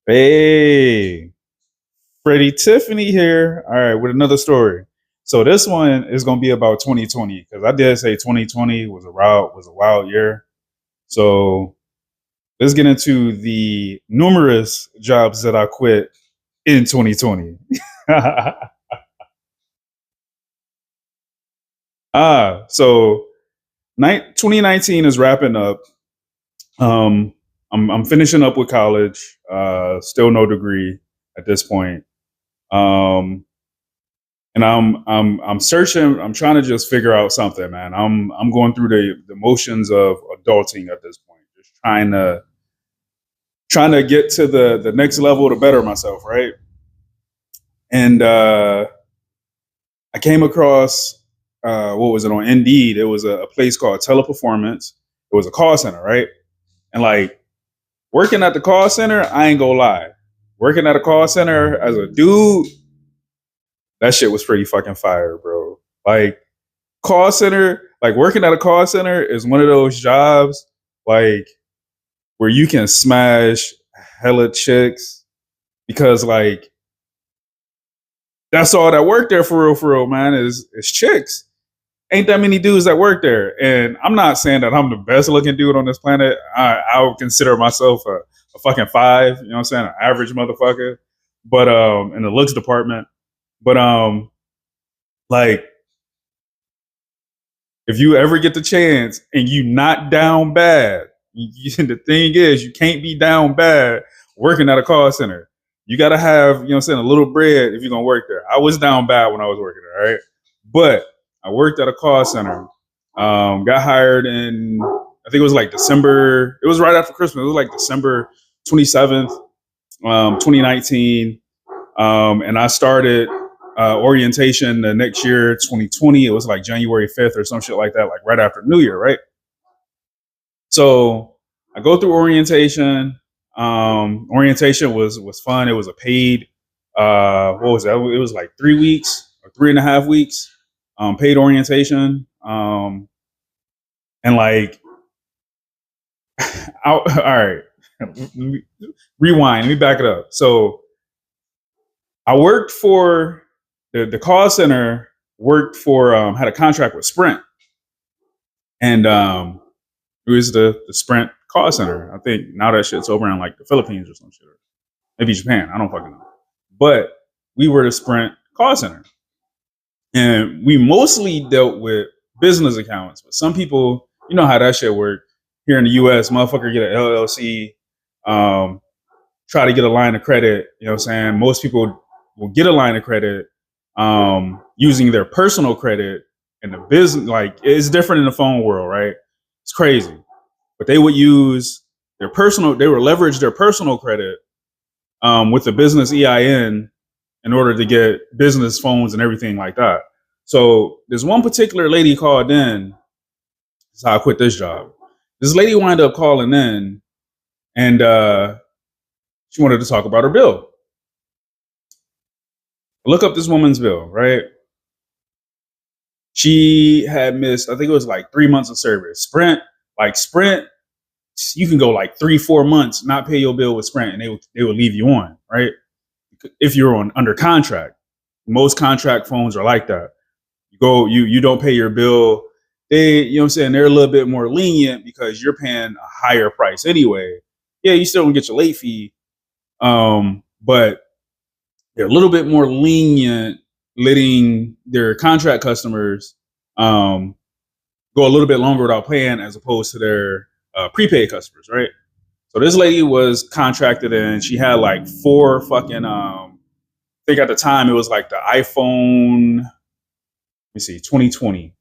Hey, Freddie Tiffany here. All right, with another story. So this one is gonna be about 2020 because I did say 2020 was a wild year. So let's get into the numerous jobs that I quit in 2020. So 2019 is wrapping up. Um, I'm finishing up with college. Still no degree at this point. Um, and I'm searching. I'm trying to just figure out something, man. I'm going through the motions of adulting at this point, just trying to get to the next level to better myself, right? And I came across what was it on Indeed? It was a place called Teleperformance. It was a call center, right? And like working at the call center, I ain't gonna lie. Working at a call center as a dude, that shit was pretty fucking fire, bro. Like call center, like working at a call center is one of those jobs like where you can smash hella chicks because like that's all that work there for real, man, is chicks. Ain't that many dudes that work there. And I'm not saying that I'm the best looking dude on this planet. I would consider myself a fucking five, you know what I'm saying? An average motherfucker. But in the looks department. But like if you ever get the chance and you not down bad, the thing is you can't be down bad working at a call center. You gotta have, you know what I'm saying, a little bread if you're gonna work there. I was down bad when I was working there, right? But I worked at a call center. Got hired in I think it was like December. It was right after Christmas. It was like December 27th, 2019. And I started orientation the next year, 2020. It was like January 5th or some shit like that, like right after New Year, right? So I go through orientation. Orientation was fun. It was a paid, what was that? It was like 3 weeks or 3.5 weeks, paid orientation. And like, all right, rewind. Let me back it up. So I worked for the call center. Worked for had a contract with Sprint, and it was the Sprint call center. I think now that shit's over in like the Philippines or some shit, or maybe Japan. I don't fucking know. But we were the Sprint call center, and we mostly dealt with business accounts. But some people, you know how that shit work. Here in the U.S., motherfucker get an LLC, try to get a line of credit. You know what I'm saying? Most people will get a line of credit using their personal credit, and the business, like, it's different in the phone world, right? It's crazy. But they would use they would leverage their personal credit with the business EIN in order to get business phones and everything like that. So there's one particular lady called in. That's how I quit this job. This lady wound up calling in, and she wanted to talk about her bill. Look up this woman's bill, right? She had missed, I think it was like 3 months of service. Sprint, you can go like 3-4 months, not pay your bill with Sprint, and they would leave you on, right? If you're on under contract. Most contract phones are like that. You don't pay your bill. They, you know what I'm saying, they're a little bit more lenient because you're paying a higher price anyway. Yeah, you still don't get your late fee. But they're a little bit more lenient, letting their contract customers go a little bit longer without paying, as opposed to their prepaid customers, right? So this lady was contracted and she had like four fucking. I think at the time it was like the iPhone. Let me see, 2020.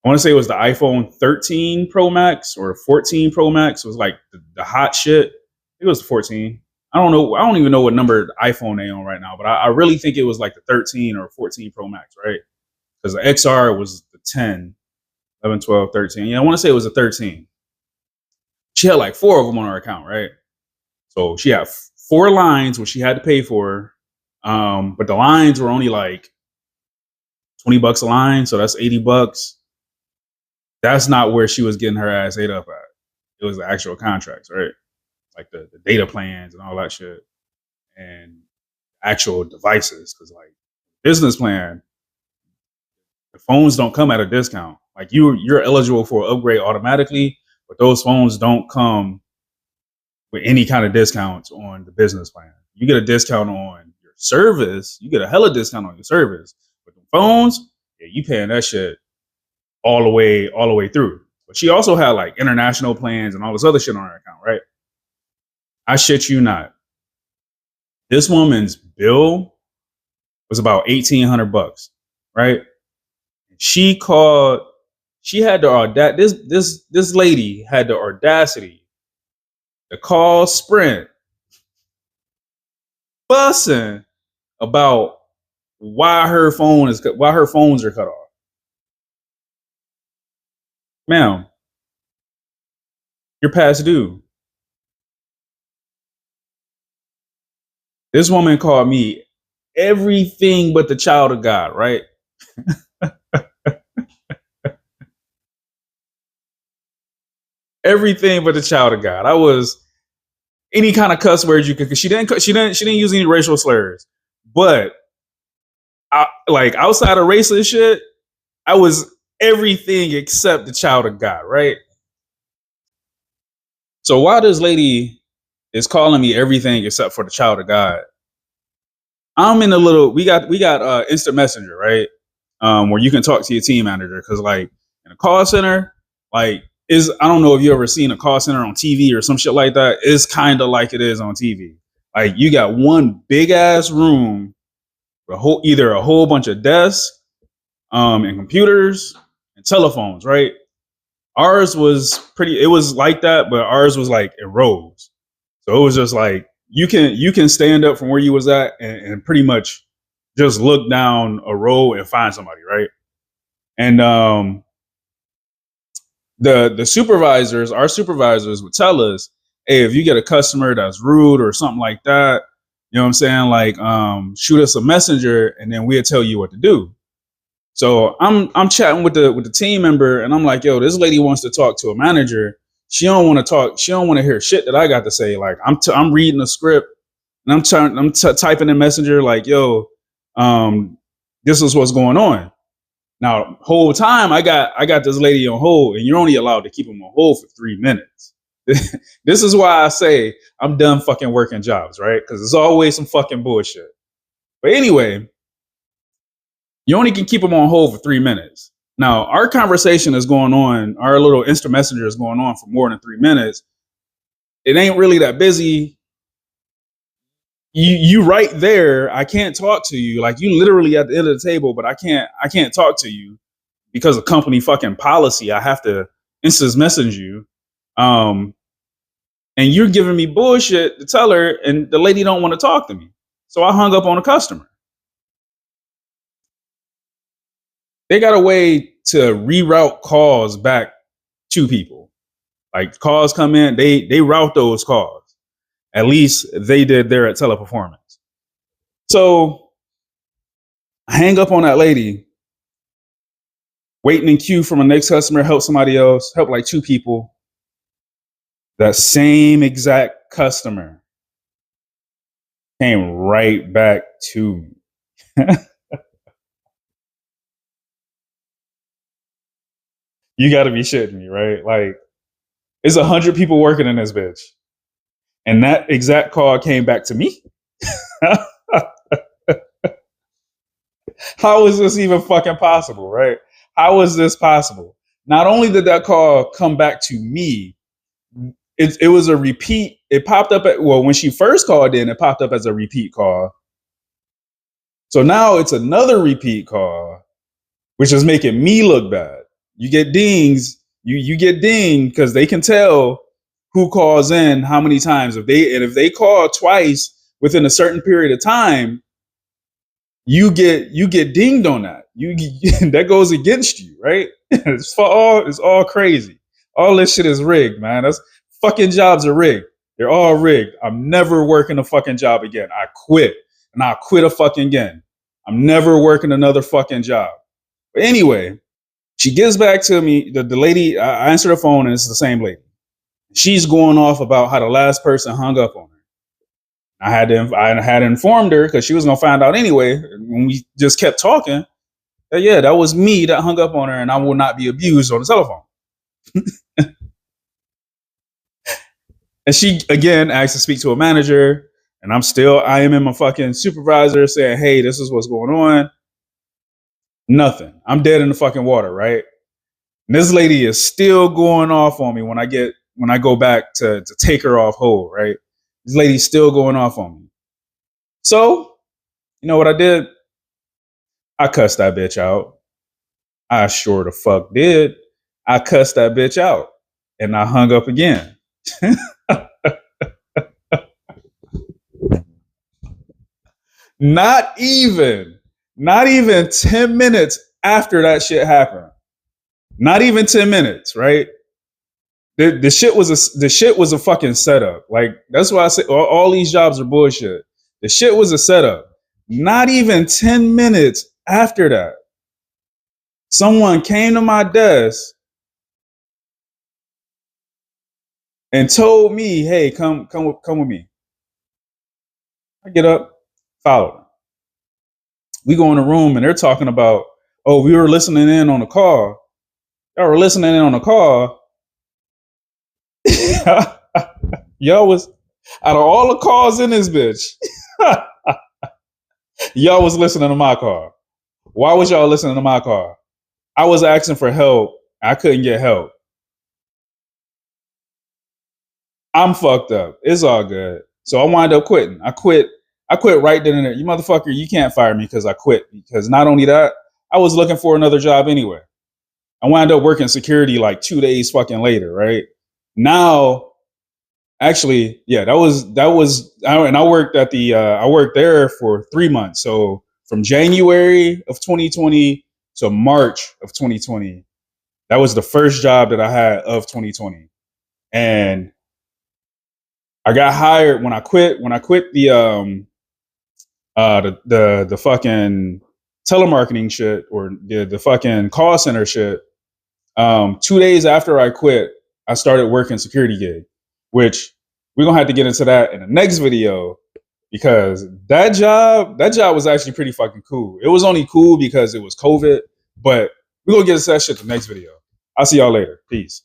I want to say it was the iPhone 13 Pro Max or 14 Pro Max. It was like the hot shit. I think it was the 14. I don't know. I don't even know what number iPhone they on right now, but I really think it was like the 13 or 14 Pro Max, right? Because the XR was the 10, 11, 12, 13. Yeah, I want to say it was a 13. She had like four of them on her account, right? So she had four lines which she had to pay for, but the lines were only like $20 a line, so that's $80. That's not where she was getting her ass ate up at. It was the actual contracts, right? like the data plans and all that shit, and actual devices. Because like business plan, the phones don't come at a discount. Like you're eligible for an upgrade automatically, but those phones don't come with any kind of discounts on the business plan. You get a discount on your service. You get a hella discount on your service. But the phones, yeah, you paying that shit all the way through. But she also had like international plans and all this other shit on her account, right? I shit you not. This woman's bill was about $1,800, right? She called. She had the this lady had the audacity to call Sprint, fussing about why her phones are cut off. Ma'am, you're past due. This woman called me everything but the child of God, right? Everything but the child of God. I was any kind of cuss words you could. Cause she didn't use any racial slurs, but like outside of racist shit, I was everything except the child of God, right? So while this lady is calling me everything except for the child of God, I'm in a little. We got instant messenger, right? Where you can talk to your team manager, because like in a call center, like I don't know if you ever seen a call center on TV or some shit like that. It's kind of like it is on TV. Like you got one big ass room, either a whole bunch of desks, and computers and telephones, right? Ours was it was like that, but ours was like in rows. So it was just like you can stand up from where you was at and pretty much just look down a row and find somebody, right? And the supervisors, our supervisors would tell us, hey, if you get a customer that's rude or something like that, you know what I'm saying? Like, shoot us a messenger and then we'll tell you what to do. So I'm chatting with the team member and I'm like, yo, this lady wants to talk to a manager. She don't want to talk. She don't want to hear shit that I got to say. Like I'm reading the script and I'm typing in messenger like, yo, this is what's going on. Now, whole time I got this lady on hold, and you're only allowed to keep them on hold for 3 minutes. This is why I say I'm done fucking working jobs, right? Because there's always some fucking bullshit. But anyway, you only can keep them on hold for 3 minutes. Now, our conversation is going on, our little instant messenger is going on for more than 3 minutes. It ain't really that busy. You right there. I can't talk to you. Like you literally at the end of the table, but I can't talk to you because of company fucking policy. I have to instant message you. And you're giving me bullshit to tell her, and the lady don't want to talk to me. So I hung up on a customer. They got a way to reroute calls back to people. Like calls come in, they route those calls. At least they did there at Teleperformance. So I hang up on that lady, waiting in queue for my next customer, help somebody else, help like 2 people. That same exact customer came right back to me. You got to be shitting me, right? Like, it's 100 people working in this bitch. And that exact call came back to me. How is this even fucking possible, right? How is this possible? Not only did that call come back to me, it was a repeat. It popped up when she first called in, it popped up as a repeat call. So now it's another repeat call, which is making me look bad. You get dings. You get dinged because they can tell who calls in how many times. If they call twice within a certain period of time, you get dinged on that. That goes against you, right? It's all crazy. All this shit is rigged, man. That's fucking jobs are rigged. They're all rigged. I'm never working a fucking job again. I quit, and I'll quit a fucking again. I'm never working another fucking job. But anyway, she gets back to me. The lady, I answer the phone, and it's the same lady. She's going off about how the last person hung up on her. I had informed her because she was gonna find out anyway. When we just kept talking, that, yeah, that was me that hung up on her, and I will not be abused on the telephone. And she again asked to speak to a manager, and I am in my fucking supervisor saying, "Hey, this is what's going on." Nothing. I'm dead in the fucking water, right? And this lady is still going off on me when I go back to take her off hold, right? This lady's still going off on me. So, you know what I did? I cussed that bitch out. I sure the fuck did. I cussed that bitch out. And I hung up again. Not even 10 minutes after that shit happened. Not even 10 minutes, right? The shit was a fucking setup. Like, that's why I say all these jobs are bullshit. The shit was a setup. Not even 10 minutes after that, someone came to my desk and told me, "Hey, come with me." I get up, follow them. We go in the room and they're talking about, "Oh, we were listening in on the call. Y'all were listening in on the call." Y'all was, out of all the calls in this bitch, y'all was listening to my call. Why was y'all listening to my call? I was asking for help. I couldn't get help. I'm fucked up. It's all good. So I wind up quitting. I quit right then and there. You motherfucker, you can't fire me because I quit. Because not only that, I was looking for another job anyway. I wound up working security like 2 days fucking later, right? Now, actually, yeah, that was, and I worked I worked there for 3 months. So from January of 2020 to March of 2020, that was the first job that I had of 2020. And I got hired when I quit the fucking telemarketing shit, or the fucking call center shit. 2 days after I quit, I started working security gig, which we're gonna have to get into that in the next video, because that job was actually pretty fucking cool. It was only cool because it was COVID, but we're gonna get into that shit in the next video. I'll see y'all later. Peace.